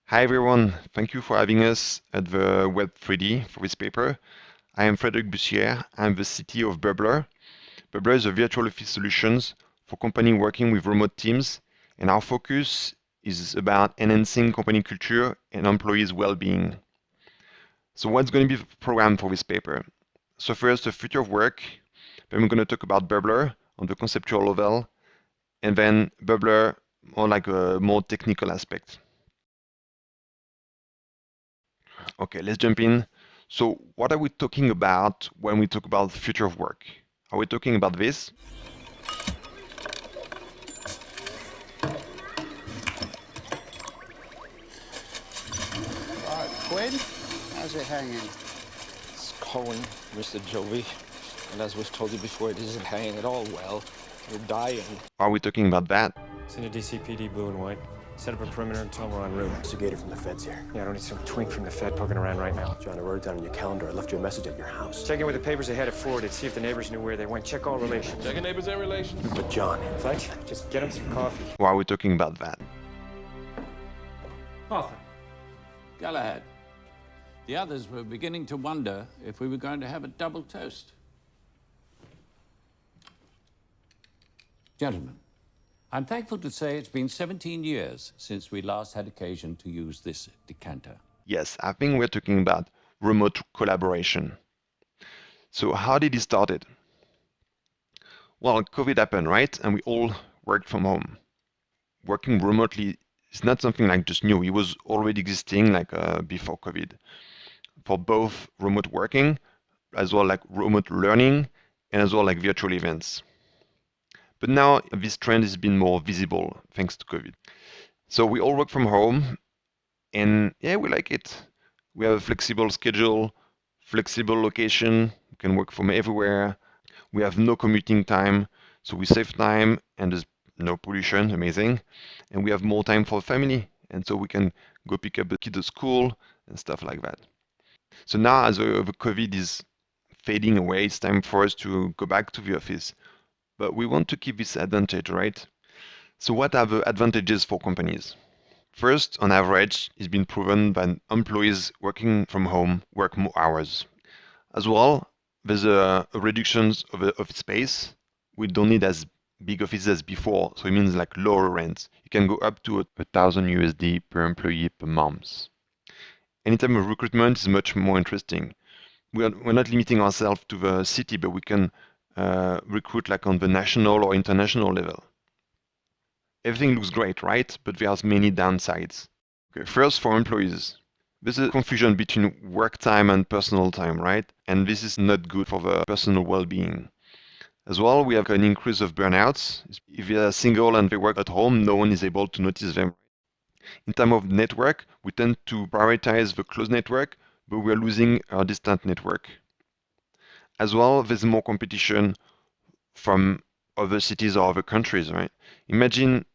Hi everyone, thank you for having us at the Web3D for this paper. I am Frederic Bussiere. I'm the CTO of Bublr. Bublr is a virtual office solutions for companies working with remote teams, and our focus is about enhancing company culture and employees' well-being. So what's going to be the program for this paper? So first, the future of work. Then we're going to talk about Bublr on the conceptual level, and then Bublr on like a more technical aspect. Okay, let's jump in. So what are we talking about when we talk about the future of work? Are we talking about this? Quinn, how's it hanging? It's Cohen, Mr. Jovi. And as we've told you before, it isn't hanging at all well. We're dying. Are we talking about that? Send a DCPD blue and white. Set up a perimeter and tell them we're en route. Investigator from the feds here. Yeah, I don't need some twink from the Fed poking around right now. John, I wrote it down on your calendar. I left you a message at your house. Check in with the papers they had it forwarded. See if the neighbors knew where they went. Check all relations. Checking neighbors and relations. But John, Fletch, just get them some coffee. Why are we talking about that? Arthur. Galahad. The others were beginning to wonder if we were going to have a double toast. Gentlemen, I'm thankful to say it's been 17 years since we last had occasion to use this decanter. Yes, I think we're talking about remote collaboration. So how did it start? Well, COVID happened, right? And we all worked from home. Working remotely is not something like just new. It was already existing like before COVID for both remote working as well like remote learning and as well like virtual events. But now this trend has been more visible thanks to COVID. So we all work from home and yeah, we like it. We have a flexible schedule, flexible location, we can work from everywhere. We have no commuting time, so we save time and there's no pollution, amazing. And we have more time for family, and so we can go pick up the kids at school and stuff like that. So now as the COVID is fading away, it's time for us to go back to the office. But we want to keep this advantage, right? So what are the advantages for companies? First, on average, it's been proven that employees working from home work more hours. As well, there's a reduction of space. We don't need as big offices as before, so it means like lower rents. You can go up to 1,000 USD per employee per month. And in terms of recruitment, is much more interesting. We're not limiting ourselves to the city, but we can recruit like on the national or international level. Everything looks great, right? But there's many downsides. Okay, first, for employees, there's a confusion between work time and personal time, right? And this is not good for the personal well-being. As well, we have an increase of burnouts. If they are single and they work at home, no one is able to notice them. In terms of network, we tend to prioritize the close network, but we're losing our distant network. As well, there's more competition from other cities or other countries, right? Imagine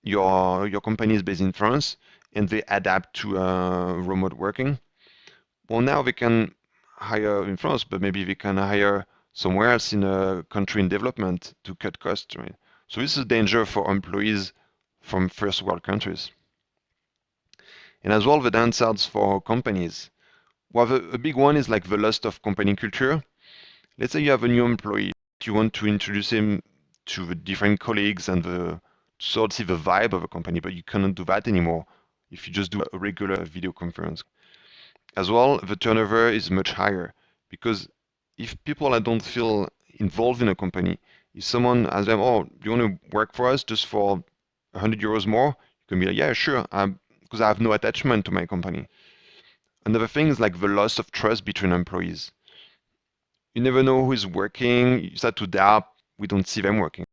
your company is based in France and they adapt to remote working. Well, now they can hire in France, but maybe they can hire somewhere else in a country in development to cut costs, right? So this is a danger for employees from first world countries. And as well, the downsides for companies. Well, a big one is like the loss of company culture. Let's say you have a new employee. You want to introduce him to the different colleagues and sort of see the vibe of a company, but you cannot do that anymore if you just do a regular video conference. As well, the turnover is much higher because if people don't feel involved in a company, if someone asks them, oh, do you want to work for us just for 100 euros more? You can be like, yeah, sure, because I have no attachment to my company. Another thing is like the loss of trust between employees. You never know who is working, you start to doubt, we don't see them working.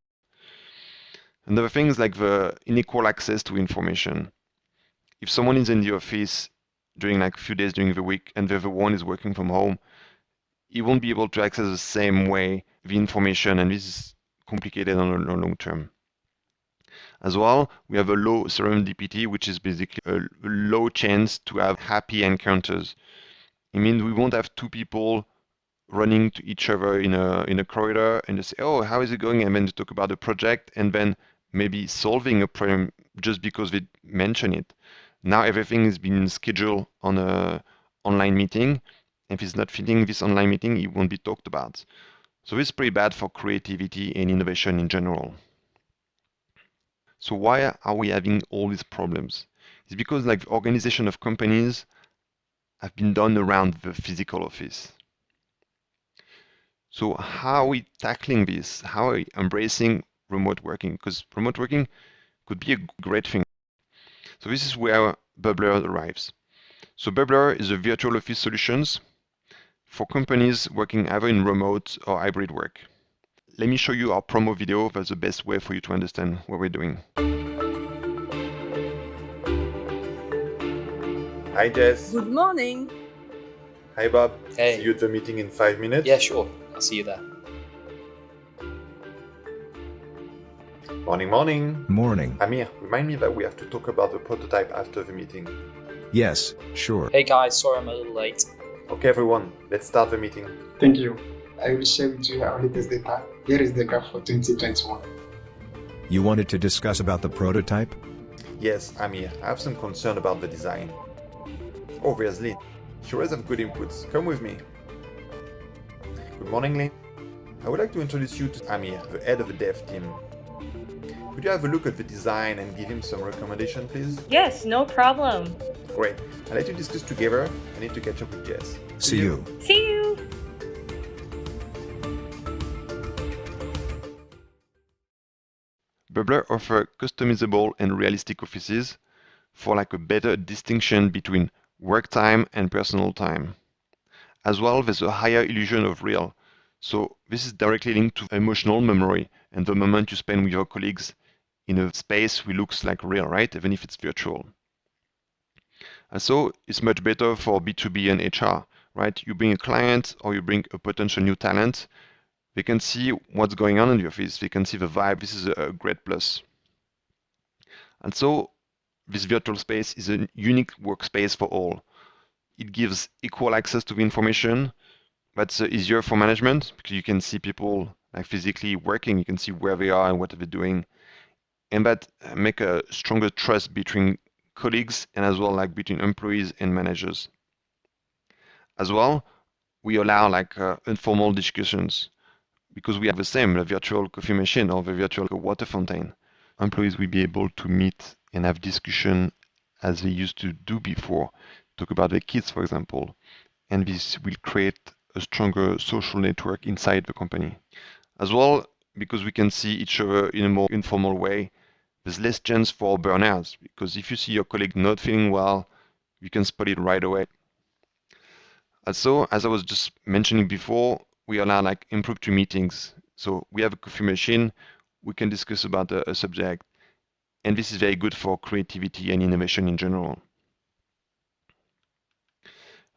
Another thing is like the unequal access to information. If someone is in the office during like a few days during the week and the other one is working from home, he won't be able to access the same way the information, and this is complicated on a long term. As well, we have a low serendipity, which is basically a low chance to have happy encounters. It means we won't have two people running to each other in a corridor and just say, oh, how is it going? And then to talk about the project and then maybe solving a problem just because they mention it. Now everything is being scheduled on a online meeting. If he's not fitting this online meeting, it won't be talked about. So this is pretty bad for creativity and innovation in general. So why are we having all these problems? It's because like the organization of companies have been done around the physical office. So how are we tackling this? How are we embracing remote working? Because remote working could be a great thing. So this is where Bublr arrives. So Bublr is a virtual office solutions for companies working either in remote or hybrid work. Let me show you our promo video. That's the best way for you to understand what we're doing. Hi Jess. Good morning. Hi Bob. Hey. See you at the meeting in 5 minutes. Yeah, sure. I'll see you there. Morning, morning. Morning. Amir, remind me that we have to talk about the prototype after the meeting. Yes, sure. Hey guys, sorry I'm a little late. Okay everyone, let's start the meeting. Thank you. I will share with you our latest data. Here is the graph for 2021. You wanted to discuss about the prototype? Yes, Amir, I have some concern about the design. Oh, there's Lynn. She always have good inputs. Come with me. Good morning, Lynn. I would like to introduce you to Amir, the head of the dev team. Could you have a look at the design and give him some recommendation, please? Yes, no problem. Great. I'll let you discuss together. I need to catch up with Jess. See you. See you. Bublr offers customizable and realistic offices for like a better distinction between work time and personal time. As well, there's a higher illusion of real. So this is directly linked to emotional memory and the moment you spend with your colleagues in a space which looks like real, right? Even if it's virtual. And so it's much better for B2B and HR, right? You bring a client or you bring a potential new talent, they can see what's going on in the office, they can see the vibe. This is a great plus. And so this virtual space is a unique workspace for all. It gives equal access to the information. That's easier for management because you can see people like physically working, you can see where they are and what they're doing. And that make a stronger trust between colleagues and as well like between employees and managers. As well, we allow like informal discussions because we have the same, the virtual coffee machine or the virtual water fountain. Employees will be able to meet and have discussion as they used to do before, talk about their kids, for example. And this will create a stronger social network inside the company. As well, because we can see each other in a more informal way, there's less chance for burnouts, because if you see your colleague not feeling well, you can spot it right away. Also, as I was just mentioning before, we allow like impromptu meetings. So we have a coffee machine, we can discuss about a subject, and this is very good for creativity and innovation in general.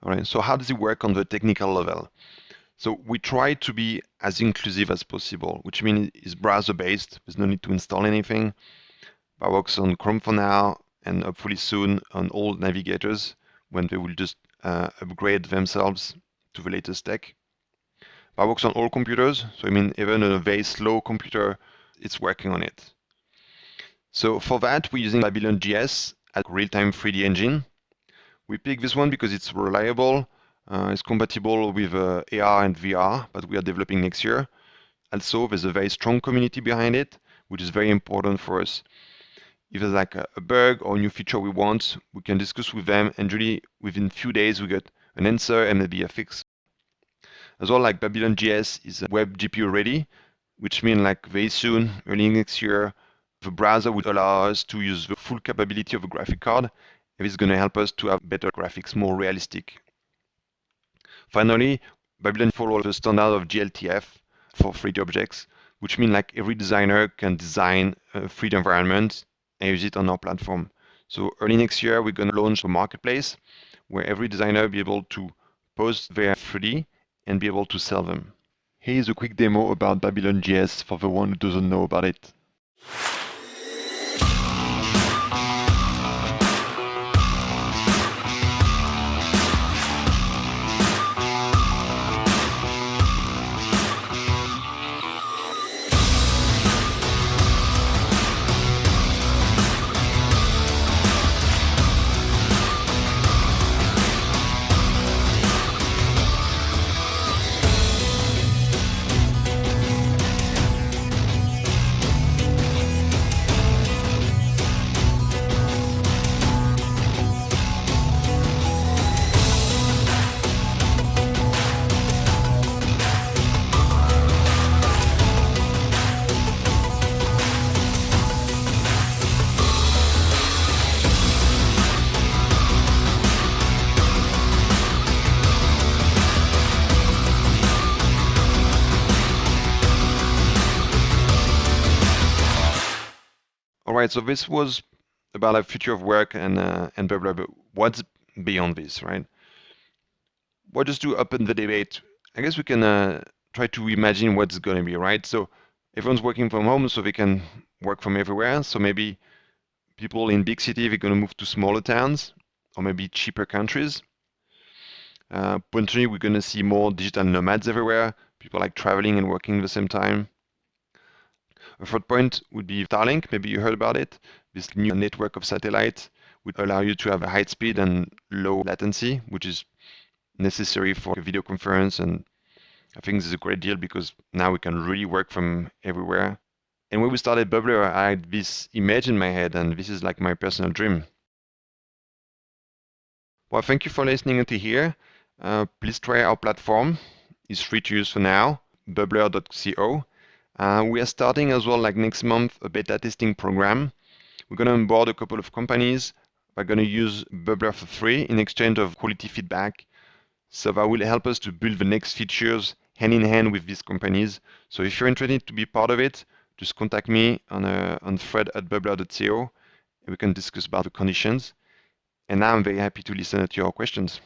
All right, so how does it work on the technical level? So we try to be as inclusive as possible, which means it's browser-based. There's no need to install anything. That works on Chrome for now, and hopefully soon on all navigators when they will just upgrade themselves to the latest tech. That works on all computers, so I mean even a very slow computer, it's working on it. So for that, we're using Babylon.js as a real-time 3D engine. We picked this one because it's reliable, it's compatible with AR and VR, but we are developing next year. Also, there's a very strong community behind it, which is very important for us. If there's like a bug or a new feature we want, we can discuss with them, and usually within a few days we get an answer and maybe a fix. As well, like Babylon.js is web GPU ready, which means like very soon, early next year, the browser would allow us to use the full capability of a graphic card, and it's going to help us to have better graphics, more realistic. Finally, Babylon follows the standard of GLTF for 3D objects, which means like every designer can design a 3D environment and use it on our platform. So early next year, we're going to launch a marketplace where every designer will be able to post their 3D and be able to sell them. Here is a quick demo about Babylon.js for the one who doesn't know about it. right, so this was about a future of work and Bublr, but what's beyond this, right? Well, just to open the debate, I guess we can try to imagine what's going to be, right? So everyone's working from home, so they can work from everywhere. So maybe people in big cities, they're going to move to smaller towns or maybe cheaper countries. Potentially, we're going to see more digital nomads everywhere, people like traveling and working at the same time. A third point would be Starlink. Maybe you heard about it. This new network of satellites would allow you to have a high speed and low latency, which is necessary for a video conference. And I think this is a great deal because now we can really work from everywhere. And when we started Bublr, I had this image in my head, and this is like my personal dream. Well, thank you for listening until here. Please try our platform. It's free to use for now, bublr.co. We are starting as well, like next month, a beta testing program. We're going to onboard a couple of companies. We're going to use Bublr for free in exchange of quality feedback. So that will help us to build the next features hand in hand with these companies. So if you're interested to be part of it, just contact me on fred@bublr.co. We can discuss about the conditions. And now I'm very happy to listen to your questions.